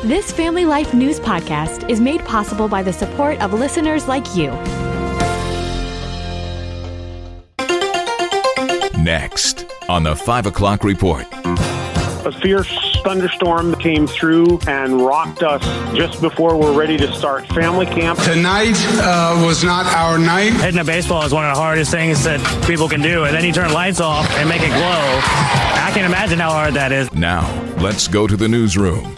This Family Life News podcast is made possible by the support of listeners like you. Next on the 5 o'clock report. A fierce thunderstorm came through and rocked us just before we're ready to start family camp. Tonight was not our night. Hitting a baseball is one of the hardest things that people can do, and then you turn lights off and make it glow. I can't imagine how hard that is. Now, let's go to the newsroom.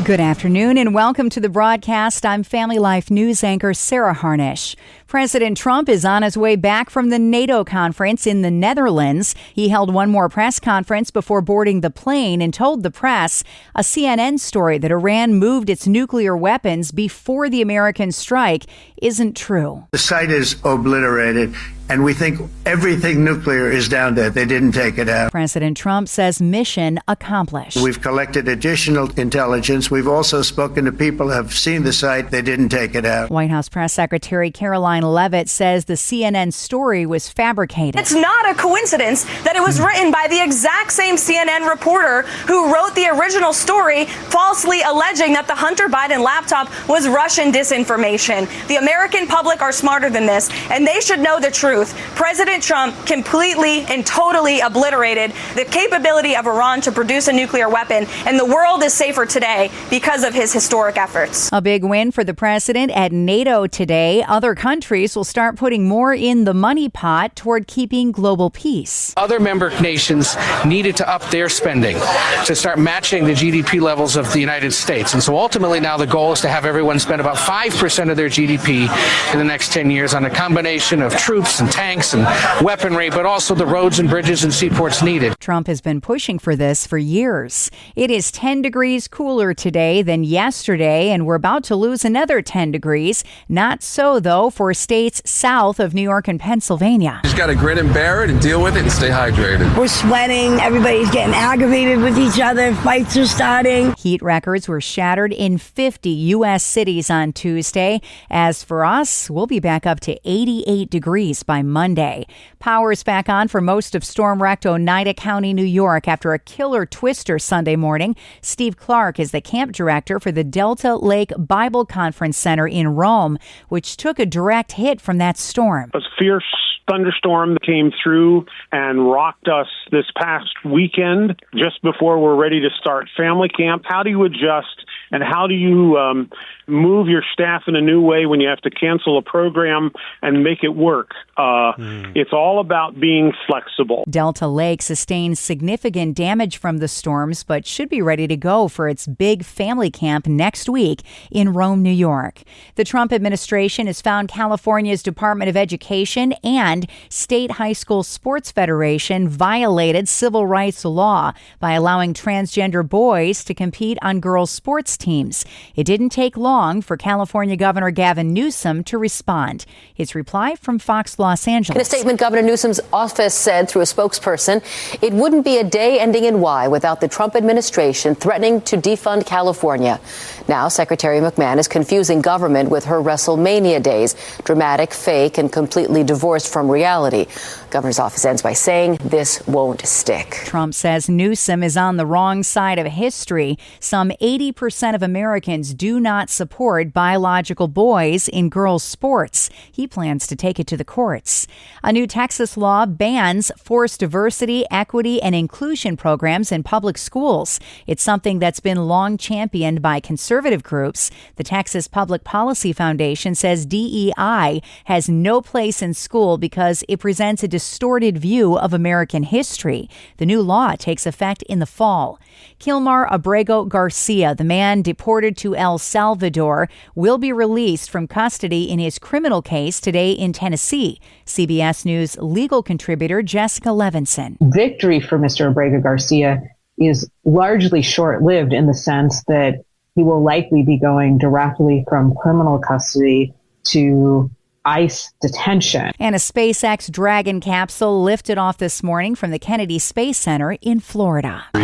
Good afternoon and welcome to the broadcast. I'm Family Life News anchor Sarah Harnish. President Trump is on his way back from the NATO conference in the Netherlands. He held one more press conference before boarding the plane and told the press a CNN story that Iran moved its nuclear weapons before the American strike isn't true. The site is obliterated, and we think everything nuclear is down there. They didn't take it out. President Trump says mission accomplished. We've collected additional intelligence. We've also spoken to people who have seen the site. They didn't take it out. White House Press Secretary Caroline Leavitt says the CNN story was fabricated. It's not a coincidence that it was written by the exact same CNN reporter who wrote the original story, falsely alleging that the Hunter Biden laptop was Russian disinformation. The American public are smarter than this, and they should know the truth. President Trump completely and totally obliterated the capability of Iran to produce a nuclear weapon, and the world is safer today because of his historic efforts. A big win for the president at NATO today. Other countries will start putting more in the money pot toward keeping global peace. Other member nations needed to up their spending to start matching the GDP levels of the United States. And so ultimately now the goal is to have everyone spend about 5% of their GDP in the next 10 years on a combination of troops and tanks and weaponry, but also the roads and bridges and seaports needed. Trump has been pushing for this for years. It is 10 degrees cooler today than yesterday, and we're about to lose another 10 degrees. Not so, though, for states south of New York and Pennsylvania. You just got to grin and bear it and deal with it and stay hydrated. We're sweating. Everybody's getting aggravated with each other. Fights are starting. Heat records were shattered in 50 U.S. cities on Tuesday. As for us, we'll be back up to 88 degrees by Monday. Power's back on for most of storm-wrecked Oneida County, New York after a killer twister Sunday morning. Steve Clark is the camp director for the Delta Lake Bible Conference Center in Rome, which took a direct hit from that storm. A fierce thunderstorm came through and rocked us this past weekend just before we're ready to start family camp. How do you adjust and how do you move your staff in a new way when you have to cancel a program and make it work? It's all about being flexible. Delta Lake sustained significant damage from the storms, but should be ready to go for its big family camp next week in Rome, New York. The Trump administration has found California's Department of Education and State High School Sports Federation violated civil rights law by allowing transgender boys to compete on girls' sports teams. It didn't take long for California Governor Gavin Newsom to respond. His reply from Fox Los Angeles. In a statement, Governor Newsom's office said through a spokesperson, it wouldn't be a day ending in Y without the Trump administration threatening to defund California. Now, Secretary McMahon is confusing government with her WrestleMania days, dramatic, fake, and completely divorced from reality. Governor's office ends by saying this won't stick. Trump says Newsom is on the wrong side of history. Some 80% of Americans do not support biological boys in girls' sports. He plans to take it to the courts. A new Texas law bans forced diversity, equity, and inclusion programs in public schools. It's something that's been long championed by conservative groups. The Texas Public Policy Foundation says DEI has no place in school because it presents a distorted view of American history. The new law takes effect in the fall. Kilmar Abrego Garcia, the man deported to El Salvador, will be released from custody in his criminal case today in Tennessee. CBS News legal contributor Jessica Levinson. Victory for Mr. Abrego Garcia is largely short-lived in the sense that he will likely be going directly from criminal custody to ICE detention. And a SpaceX Dragon capsule lifted off this morning from the Kennedy Space Center in Florida. 3,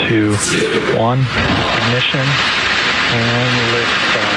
2, 1, ignition, and liftoff.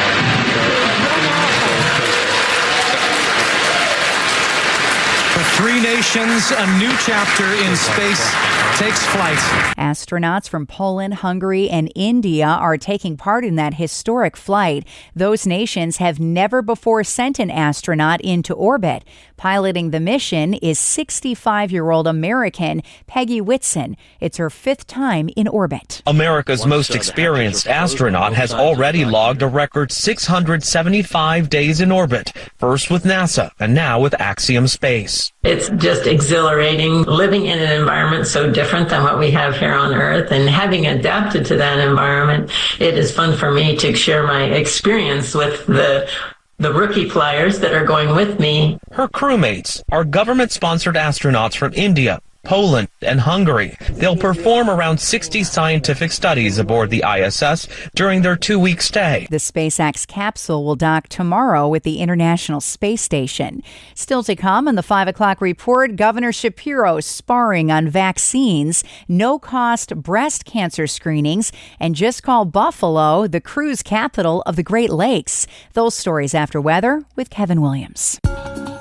three nations, a new chapter in space takes flight. Astronauts from Poland, Hungary, and India are taking part in that historic flight. Those nations have never before sent an astronaut into orbit. Piloting the mission is 65-year-old American Peggy Whitson. It's her 5th time in orbit. America's most experienced astronaut has already logged a record 675 days in orbit, first with NASA and now with Axiom Space. It's just exhilarating living in an environment so different than what we have here on Earth, and having adapted to that environment, it is fun for me to share my experience with the rookie flyers that are going with me. Her crewmates are government-sponsored astronauts from India, Poland, and Hungary. They'll perform around 60 scientific studies aboard the ISS during their 2-week stay. The SpaceX capsule will dock tomorrow with the International Space Station. Still to come on the 5 o'clock report, Governor Shapiro sparring on vaccines, no-cost breast cancer screenings, and just call Buffalo the cruise capital of the Great Lakes. Those stories after weather with Kevin Williams.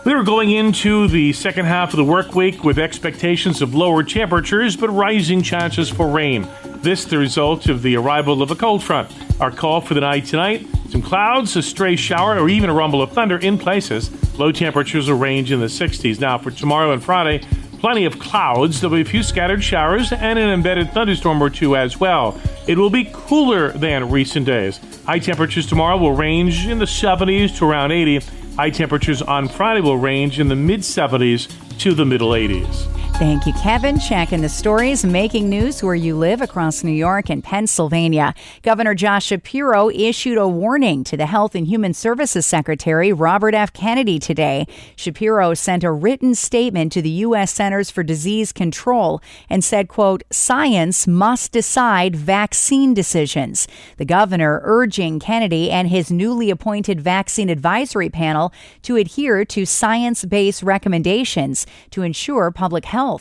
We were going into the second half of the work week with expectations of lower temperatures but rising chances for rain. This the result of the arrival of a cold front. Our call for the night tonight, some clouds, a stray shower, or even a rumble of thunder in places. Low temperatures will range in the 60s. Now for tomorrow and Friday, plenty of clouds. There'll be a few scattered showers and an embedded thunderstorm or two as well. It will be cooler than recent days. High temperatures tomorrow will range in the 70s to around 80. High temperatures on Friday will range in the mid-70s to the middle 80s. Thank you, Kevin. Checking the stories making news where you live across New York and Pennsylvania. Governor Josh Shapiro issued a warning to the Health and Human Services Secretary Robert F. Kennedy today. Shapiro sent a written statement to the U.S. Centers for Disease Control and said, quote, "Science must decide vaccine decisions." The governor urging Kennedy and his newly appointed vaccine advisory panel to adhere to science-based recommendations to ensure public health.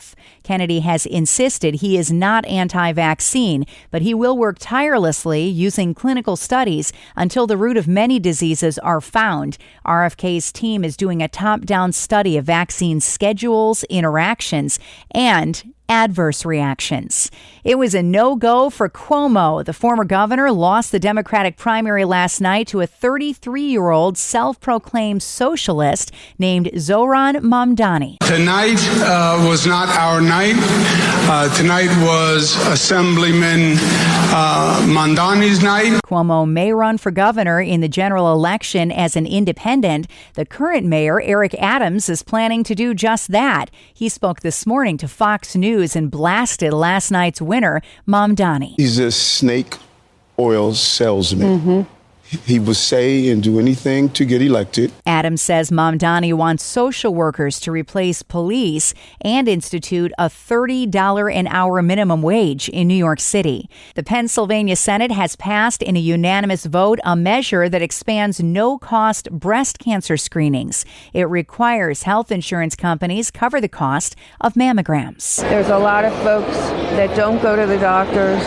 Kennedy has insisted he is not anti-vaccine, but he will work tirelessly using clinical studies until the root of many diseases are found. RFK's team is doing a top-down study of vaccine schedules, interactions, and adverse reactions. It was a no-go for Cuomo. The former governor lost the Democratic primary last night to a 33-year-old self-proclaimed socialist named Zohran Mamdani. Tonight was not our night. Tonight was Assemblyman Mamdani's night. Cuomo may run for governor in the general election as an independent. The current mayor, Eric Adams, is planning to do just that. He spoke this morning to Fox News and blasted last night's winner, Mamdani. He's a snake oil salesman. Mm-hmm. He will say and do anything to get elected. Adams says Mamdani wants social workers to replace police and institute a $30 an hour minimum wage in New York City. The Pennsylvania Senate has passed in a unanimous vote a measure that expands no-cost breast cancer screenings. It requires health insurance companies cover the cost of mammograms. There's a lot of folks that don't go to the doctors.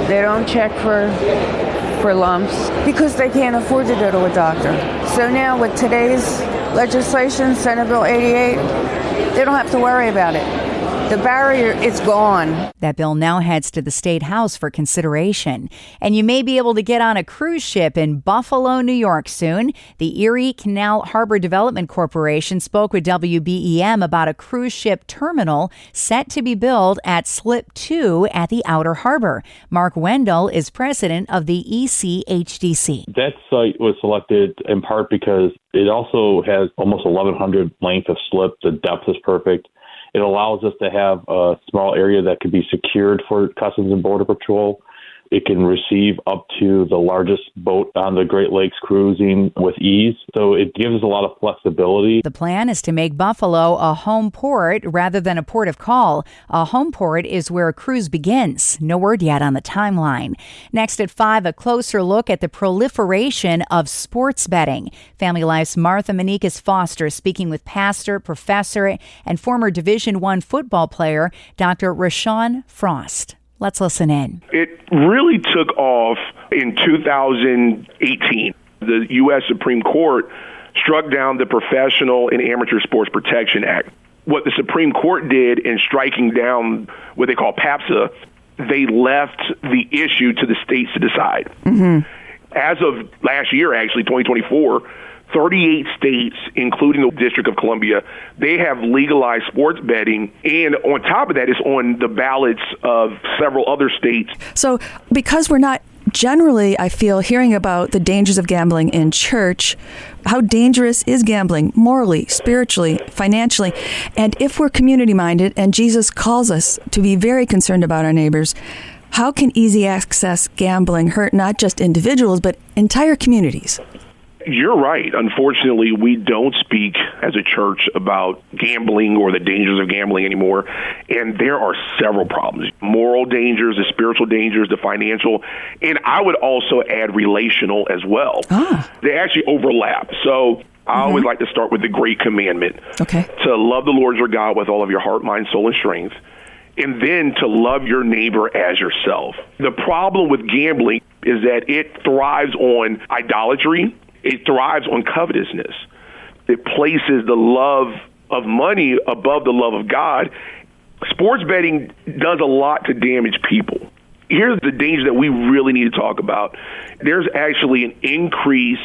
They don't check for lumps because they can't afford to go to a doctor. So now with today's legislation, Senate Bill 88, they don't have to worry about it. The barrier is gone. That bill now heads to the State House for consideration. And you may be able to get on a cruise ship in Buffalo, New York soon. The Erie Canal Harbor Development Corporation spoke with WBEM about a cruise ship terminal set to be built at Slip 2 at the Outer Harbor. Mark Wendell is president of the ECHDC. That site was selected in part because it also has almost 1,100 length of slip. The depth is perfect. It allows us to have a small area that can be secured for Customs and Border Patrol. It can receive up to the largest boat on the Great Lakes cruising with ease. So it gives us a lot of flexibility. The plan is to make Buffalo a home port rather than a port of call. A home port is where a cruise begins. No word yet on the timeline. Next at 5, a closer look at the proliferation of sports betting. Family Life's Martha Manikas Foster speaking with pastor, professor, and former Division I football player, Dr. Rashawn Frost. Let's listen in. It really took off in 2018. The U.S. Supreme Court struck down the Professional and Amateur Sports Protection Act. what the Supreme Court did in striking down what they call PAPSA, they left the issue to the states to decide. Mm-hmm. As of last year, actually, 2024, 38 states, including the District of Columbia, they have legalized sports betting. And on top of that, it's on the ballots of several other states. So because we're not generally, I feel, hearing about the dangers of gambling in church, how dangerous is gambling morally, spiritually, financially? And if we're community-minded and Jesus calls us to be very concerned about our neighbors, how can easy access gambling hurt not just individuals, but entire communities? You're right. Unfortunately, we don't speak as a church about gambling or the dangers of gambling anymore. And there are several problems. Moral dangers, the spiritual dangers, the financial, and I would also add relational as well. They actually overlap. So I always like to start with the great commandment. Okay. To love the Lord your God with all of your heart, mind, soul, and strength. And then to love your neighbor as yourself. The problem with gambling is that it thrives on idolatry. It thrives on covetousness. It places the love of money above the love of God. Sports betting does a lot to damage people. Here's the danger that we really need to talk about. There's actually an increase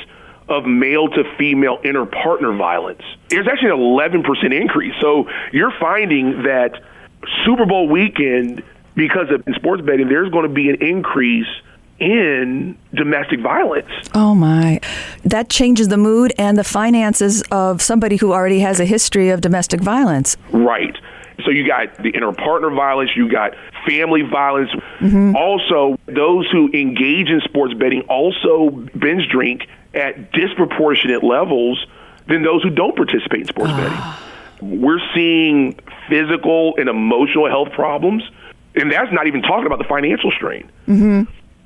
of male to female interpartner violence. There's actually an 11% increase. So you're finding that Super Bowl weekend, because of sports betting, there's going to be an increase in domestic violence. Oh my. That changes the mood and the finances of somebody who already has a history of domestic violence. Right. So you got the interpartner violence, you got family violence. Also, those who engage in sports betting also binge drink at disproportionate levels than those who don't participate in sports betting. We're seeing physical and emotional health problems, and that's not even talking about the financial strain.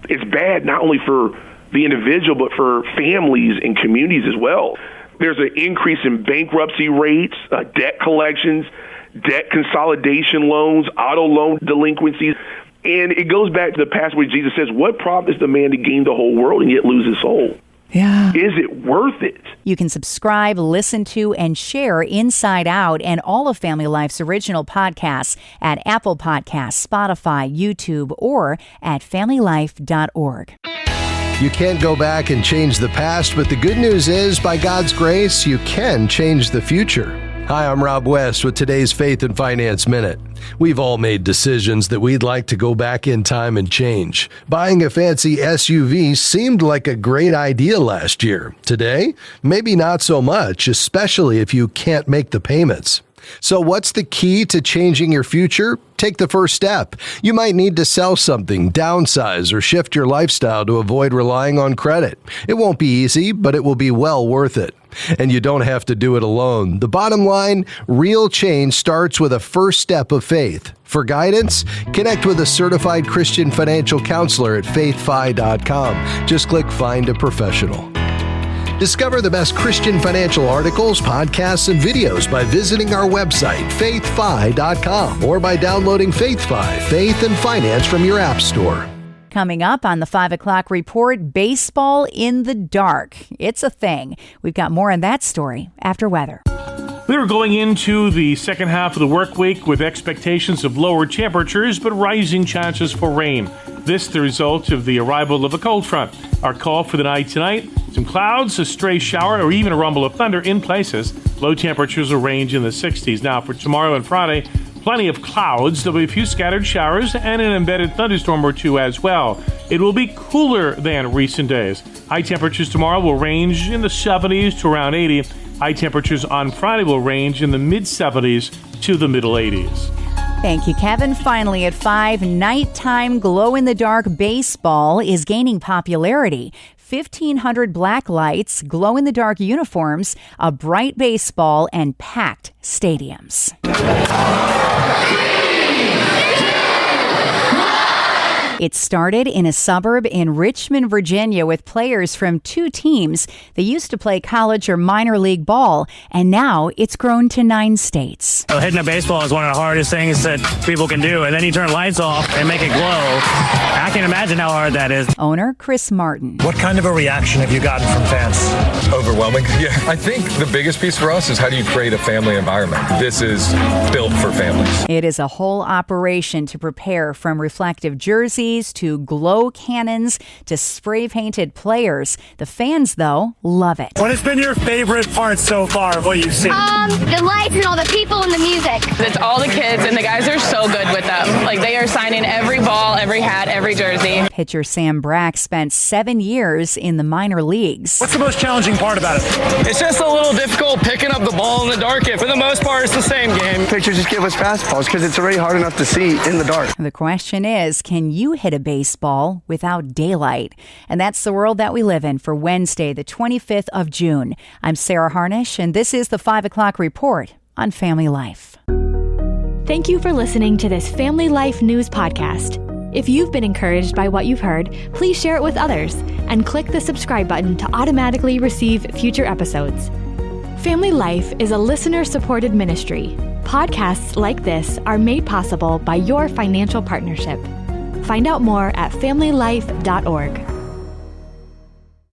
It's bad not only for the individual, but for families and communities as well. There's an increase in bankruptcy rates, debt collections, debt consolidation loans, auto loan delinquencies. And it goes back to the passage where Jesus says, what profit is the man to gain the whole world and yet lose his soul? Yeah. Is it worth it? You can subscribe, listen to, and share Inside Out and all of Family Life's original podcasts at Apple Podcasts, Spotify, YouTube, or at familylife.org. You can't go back and change the past, but the good news is, by God's grace, you can change the future. Hi, I'm Rob West with today's Faith and Finance Minute. We've all made decisions that we'd like to go back in time and change. Buying a fancy SUV seemed like a great idea last year. Today, maybe not so much, especially if you can't make the payments. So what's the key to changing your future? Take the first step. You might need to sell something, downsize, or shift your lifestyle to avoid relying on credit. It won't be easy, but it will be well worth it. And you don't have to do it alone. The bottom line, real change starts with a first step of faith. For guidance, connect with a certified Christian financial counselor at faithfi.com. Just click Find a Professional. Discover the best Christian financial articles, podcasts, and videos by visiting our website, faithfi.com, or by downloading FaithFi, Faith and Finance from your app store. Coming up on the 5 o'clock report, baseball in the dark. It's a thing. We've got more on that story after weather. We were going into the second half of the work week with expectations of lower temperatures but rising chances for rain. This the result of the arrival of a cold front. Our call for the night tonight, some clouds, a stray shower, or even a rumble of thunder in places. Low temperatures will range in the 60s. Now for tomorrow and Friday, plenty of clouds. There'll be a few scattered showers and an embedded thunderstorm or two as well. It will be cooler than recent days. High temperatures tomorrow will range in the 70s to around 80. High temperatures on Friday will range in the mid-70s to the middle 80s. Thank you, Kevin. Finally at 5, nighttime glow-in-the-dark baseball is gaining popularity. 1,500 black lights, glow-in-the-dark uniforms, a bright baseball, and packed stadiums. It started in a suburb in Richmond, Virginia, with players from 2 teams. They used to play college or minor league ball, and now it's grown to 9 states. Hitting a baseball is one of the hardest things that people can do, and then you turn lights off and make it glow. I can imagine how hard that is. Owner Chris Martin. What kind of a reaction have you gotten from fans? Overwhelming. Yeah, I think the biggest piece for us is how do you create a family environment? This is built for families. It is a whole operation to prepare, from reflective jerseys to glow cannons to spray-painted players. The fans, though, love it. What has been your favorite part so far of what you've seen? The lights and all the people and the music. It's all the kids, and the guys are so good with them. Like, they are signing every ball, every hat, every jersey. Pitcher Sam Brack spent 7 years in the minor leagues. What's the most challenging part about it? It's just a little difficult picking up the ball in the dark. For the most part, it's the same game. Pitchers just give us fastballs because it's already hard enough to see in the dark. The question is, can you hit a baseball without daylight? And that's the world that we live in for Wednesday, the 25th of June. I'm Sarah Harnish, and this is the 5 o'clock report on Family Life. Thank you for listening to this Family Life News podcast. If you've been encouraged by what you've heard, please share it with others and click the subscribe button to automatically receive future episodes. Family Life is a listener-supported ministry. Podcasts like this are made possible by your financial partnership. Find out more at familylife.org.